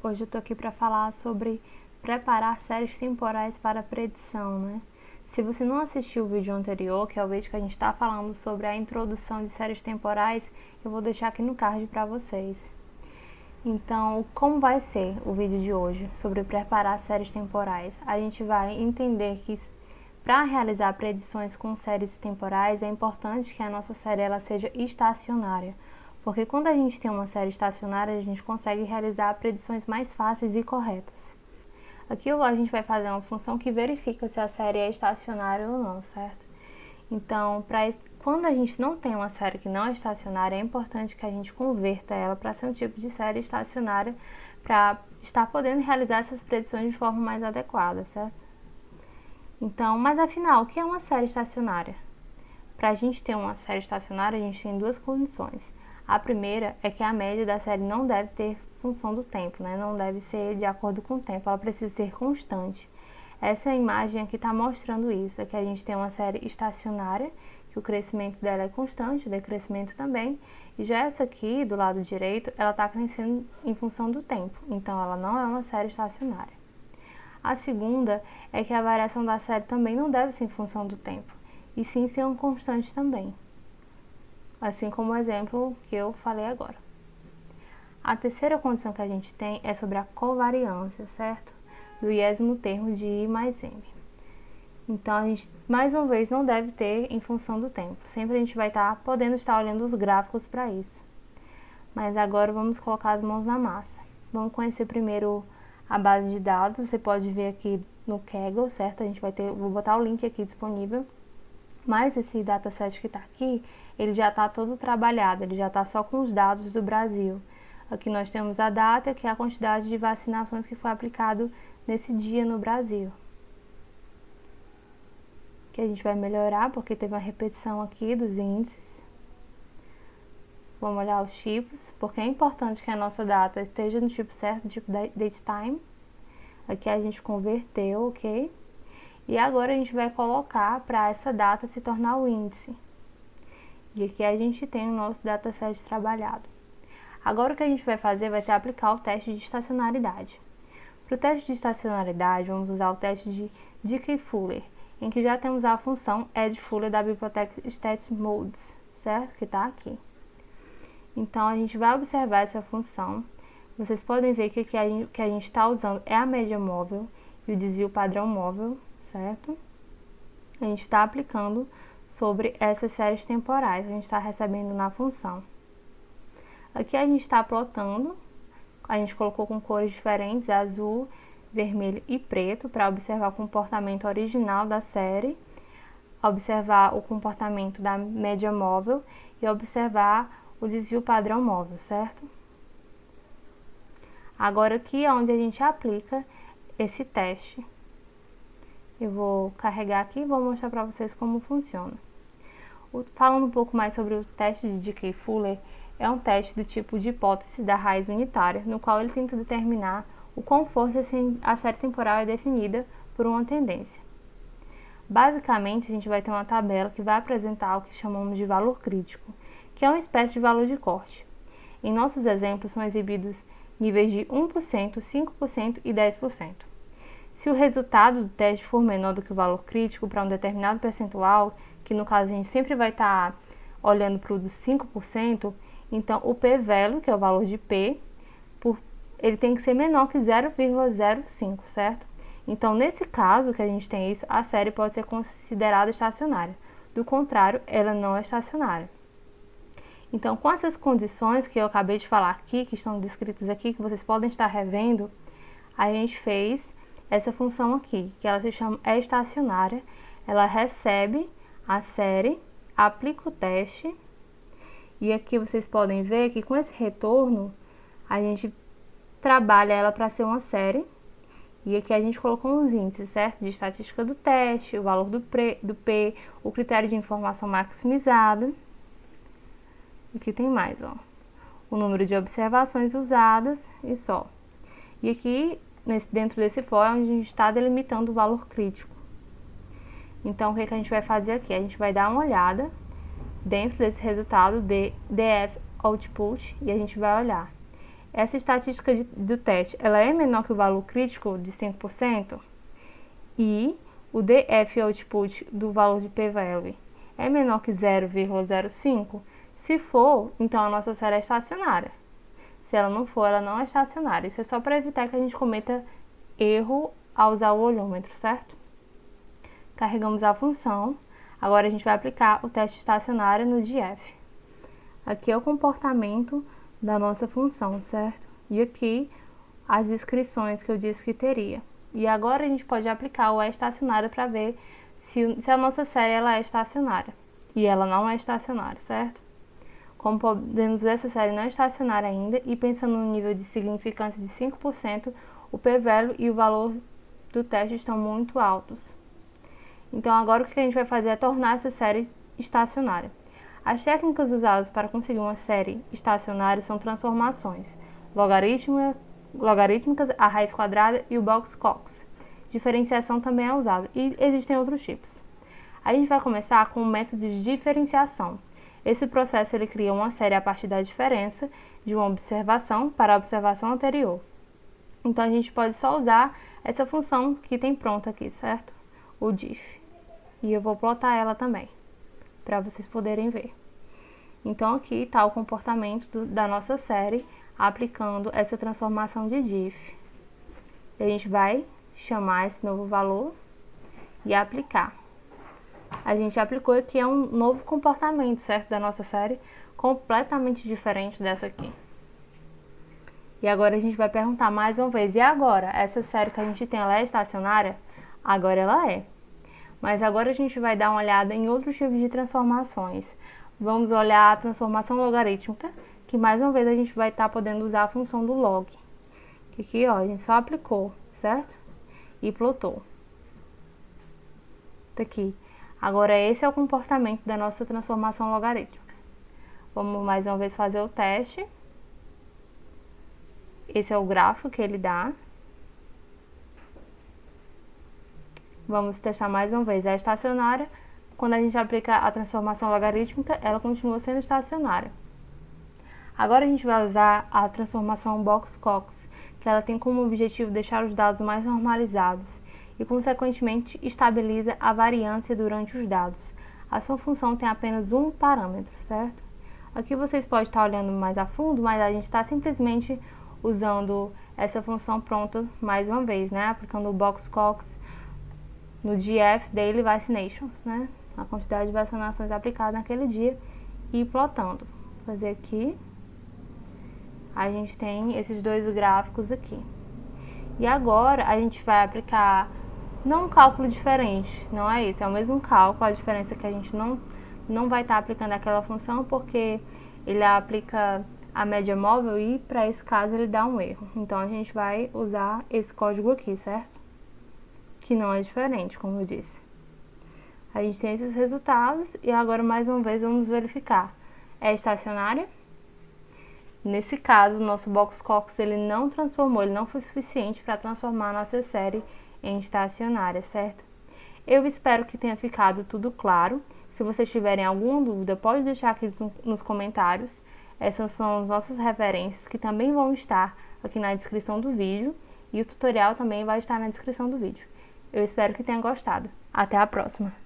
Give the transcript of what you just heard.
Hoje eu tô aqui para falar sobre preparar séries temporais para predição, né? Se você não assistiu o vídeo anterior, que é o vídeo que a gente está falando sobre a introdução de séries temporais, eu vou deixar aqui no card para vocês. Então, como vai ser o vídeo de hoje sobre preparar séries temporais? A gente vai entender que para realizar predições com séries temporais é importante que a nossa série ela seja estacionária. Porque quando a gente tem uma série estacionária, a gente consegue realizar predições mais fáceis e corretas. Aqui a gente vai fazer uma função que verifica se a série é estacionária ou não, certo? Então, quando a gente não tem uma série que não é estacionária, é importante que a gente converta ela para ser um tipo de série estacionária para estar podendo realizar essas predições de forma mais adequada, certo? Então, mas afinal, o que é uma série estacionária? Para a gente ter uma série estacionária, a gente tem duas condições. A primeira é que a média da série não deve ter função do tempo, né? Não deve ser de acordo com o tempo, ela precisa ser constante. Essa imagem aqui está mostrando isso, é que a gente tem uma série estacionária, que o crescimento dela é constante, o decrescimento também, e já essa aqui, do lado direito, ela está crescendo em função do tempo, então ela não é uma série estacionária. A segunda é que a variação da série também não deve ser em função do tempo, e sim ser um constante também. Assim como o exemplo que eu falei agora. A terceira condição que a gente tem é sobre a covariância, certo? Do iésimo termo de I mais M. Então, a gente, mais uma vez, não deve ter em função do tempo. Sempre a gente vai podendo estar olhando os gráficos para isso. Mas agora vamos colocar as mãos na massa. Vamos conhecer primeiro a base de dados. Você pode ver aqui no Kaggle, certo? A gente vai ter, vou botar o link aqui disponível. Mas esse dataset que está aqui, ele já está todo trabalhado, ele já está só com os dados do Brasil. Aqui nós temos a data, que é a quantidade de vacinações que foi aplicado nesse dia no Brasil. Que a gente vai melhorar, porque teve uma repetição aqui dos índices. Vamos olhar os tipos, porque é importante que a nossa data esteja no tipo certo, no tipo datetime. Aqui a gente converteu, ok? E agora a gente vai colocar para essa data se tornar o índice. E aqui a gente tem o nosso dataset trabalhado. Agora o que a gente vai fazer vai ser aplicar o teste de estacionalidade. Para o teste de estacionalidade, vamos usar o teste de Dickey-Fuller, em que já temos a função add-Fuller da biblioteca StatModes, certo? Que está aqui. Então, a gente vai observar essa função. Vocês podem ver que a gente está usando é a média móvel e o desvio padrão móvel, certo? A gente está aplicando sobre essas séries temporais, a gente está recebendo na função. Aqui a gente está plotando, a gente colocou com cores diferentes, azul, vermelho e preto, para observar o comportamento original da série, observar o comportamento da média móvel e observar o desvio padrão móvel, certo? Agora aqui é onde a gente aplica esse teste. Eu vou carregar aqui e vou mostrar para vocês como funciona. Falando um pouco mais sobre o teste de Dickey-Fuller, é um teste do tipo de hipótese da raiz unitária, no qual ele tenta determinar o quão forte a série temporal é definida por uma tendência. Basicamente, a gente vai ter uma tabela que vai apresentar o que chamamos de valor crítico, que é uma espécie de valor de corte. Em nossos exemplos são exibidos níveis de 1%, 5% e 10%. Se o resultado do teste for menor do que o valor crítico para um determinado percentual, que no caso a gente sempre vai estar olhando para o dos 5%, então o p-value, que é o valor de P, ele tem que ser menor que 0,05, certo? Então, nesse caso que a gente tem isso, a série pode ser considerada estacionária. Do contrário, ela não é estacionária. Então, com essas condições que eu acabei de falar aqui, que estão descritas aqui, que vocês podem estar revendo, a gente fez essa função aqui, que ela se chama estacionária. Ela recebe a série, aplica o teste, e aqui vocês podem ver que com esse retorno, a gente trabalha ela para ser uma série, e aqui a gente colocou os índices, certo? De estatística do teste, o valor do P, o critério de informação maximizada. Aqui tem mais, ó. O número de observações usadas e só. E aqui, dentro desse for, é onde a gente está delimitando o valor crítico. Então, o que a gente vai fazer aqui? A gente vai dar uma olhada dentro desse resultado de DF Output e a gente vai olhar. essa estatística do teste, ela é menor que o valor crítico de 5%? E o DF output do valor de p-value é menor que 0,05? Se for, então a nossa série é estacionária. Se ela não for, ela não é estacionária. Isso é só para evitar que a gente cometa erro ao usar o olhômetro, certo? Carregamos a função. Agora a gente vai aplicar o teste estacionário no DF. Aqui é o comportamento da nossa função, certo? E aqui as descrições que eu disse que teria. E agora a gente pode aplicar o estacionário para ver se a nossa série ela é estacionária. E ela não é estacionária, certo? Como podemos ver, essa série não é estacionária ainda, e pensando no nível de significância de 5%, o p-value e o valor do teste estão muito altos. Então agora o que a gente vai fazer é tornar essa série estacionária. As técnicas usadas para conseguir uma série estacionária são transformações logarítmicas, a raiz quadrada e o Box-Cox. Diferenciação também é usada, e existem outros tipos. A gente vai começar com o método de diferenciação. Esse processo ele cria uma série a partir da diferença de uma observação para a observação anterior. Então a gente pode só usar essa função que tem pronta aqui, certo? O diff. E eu vou plotar ela também, para vocês poderem ver. Então aqui está o comportamento da nossa série aplicando essa transformação de diff. A gente vai chamar esse novo valor e aplicar. A gente aplicou aqui um novo comportamento, certo? Da nossa série, completamente diferente dessa aqui. E agora a gente vai perguntar mais uma vez, e agora? Essa série que a gente tem, ela é estacionária? Agora ela é. Mas agora a gente vai dar uma olhada em outros tipos de transformações. Vamos olhar a transformação logarítmica, que mais uma vez a gente vai estar podendo usar a função do log. Aqui, ó, a gente só aplicou, certo? E plotou. Tá aqui. Agora esse é o comportamento da nossa transformação logarítmica. Vamos mais uma vez fazer o teste. Esse é o gráfico que ele dá. Vamos testar mais uma vez. É estacionária. Quando a gente aplica a transformação logarítmica, ela continua sendo estacionária. Agora a gente vai usar a transformação Box-Cox, que ela tem como objetivo deixar os dados mais normalizados e, consequentemente, estabiliza a variância durante os dados. A sua função tem apenas um parâmetro, certo? Aqui vocês podem estar olhando mais a fundo, mas a gente está simplesmente usando essa função pronta mais uma vez, né? Aplicando o Box-Cox no DF, Daily Vaccinations, né? A quantidade de vacinações aplicadas naquele dia e plotando. Vou fazer aqui. A gente tem esses dois gráficos aqui. E agora a gente vai aplicar não um cálculo diferente, não é isso, é o mesmo cálculo, a diferença é que a gente não vai estar aplicando aquela função porque ele aplica a média móvel e para esse caso ele dá um erro. Então a gente vai usar esse código aqui, certo? Que não é diferente, como eu disse. A gente tem esses resultados e agora mais uma vez vamos verificar. É estacionária? Nesse caso, o nosso Box-Cox ele não transformou, ele não foi suficiente para transformar a nossa série em estacionária, certo? Eu espero que tenha ficado tudo claro. Se vocês tiverem alguma dúvida, pode deixar aqui nos comentários. Essas são as nossas referências que também vão estar aqui na descrição do vídeo e o tutorial também vai estar na descrição do vídeo. Eu espero que tenha gostado. Até a próxima!